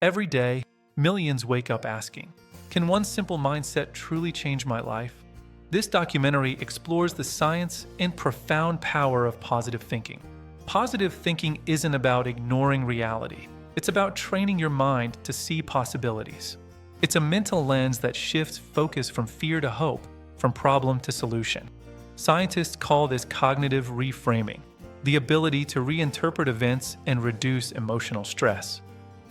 Every day, millions wake up asking, can one simple mindset truly change my life? This documentary explores the science and profound power of positive thinking. Positive thinking isn't about ignoring reality. It's about training your mind to see possibilities. It's a mental lens that shifts focus from fear to hope, from problem to solution. Scientists call this cognitive reframing, the ability to reinterpret events and reduce emotional stress.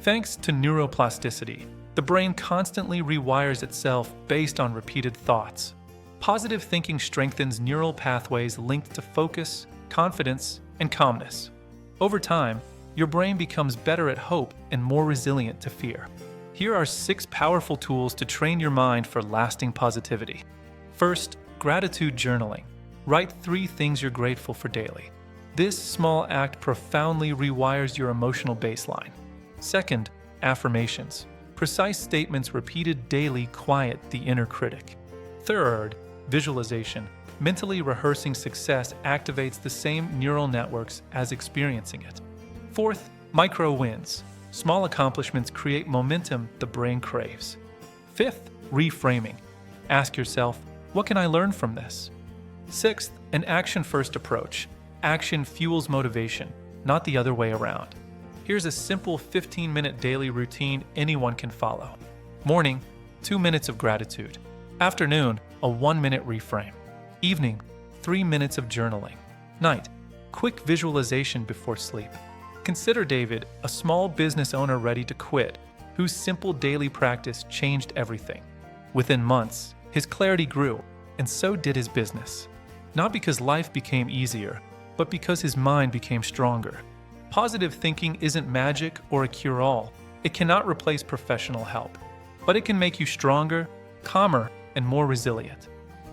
Thanks to neuroplasticity, the brain constantly rewires itself based on repeated thoughts. Positive thinking strengthens neural pathways linked to focus, confidence, and calmness. Over time, your brain becomes better at hope and more resilient to fear. Here are 6 powerful tools to train your mind for lasting positivity. First, gratitude journaling. Write 3 things you're grateful for daily. This small act profoundly rewires your emotional baseline. Second, affirmations. Precise statements repeated daily quiet the inner critic. Third, visualization. Mentally rehearsing success activates the same neural networks as experiencing it. Fourth, micro wins. Small accomplishments create momentum the brain craves. Fifth, reframing. Ask yourself, what can I learn from this? Sixth, an action-first approach. Action fuels motivation, not the other way around. Here's a simple 15-minute daily routine anyone can follow. Morning, 2 minutes of gratitude. Afternoon, a 1-minute reframe. Evening, 3 minutes of journaling. Night, quick visualization before sleep. Consider David, a small business owner ready to quit, whose simple daily practice changed everything. Within months, his clarity grew, and so did his business. Not because life became easier, but because his mind became stronger. Positive thinking isn't magic or a cure-all. It cannot replace professional help, but it can make you stronger, calmer, and more resilient.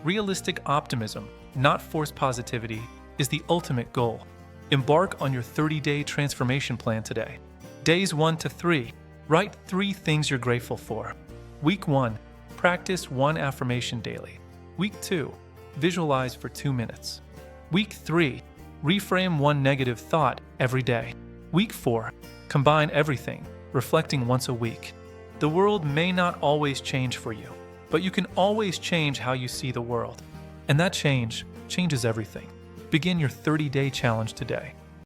Realistic optimism, not forced positivity, is the ultimate goal. Embark on your 30-day transformation plan today. Days 1 to 3. Write 3 things you're grateful for. Week 1. Practice 1 affirmation daily. Week 2. Visualize for 2 minutes. Week 3. Reframe 1 negative thought every day. Week 4. Combine everything, reflecting once a week. The world may not always change for you, but you can always change how you see the world. And that change changes everything. Begin your 30-day challenge today.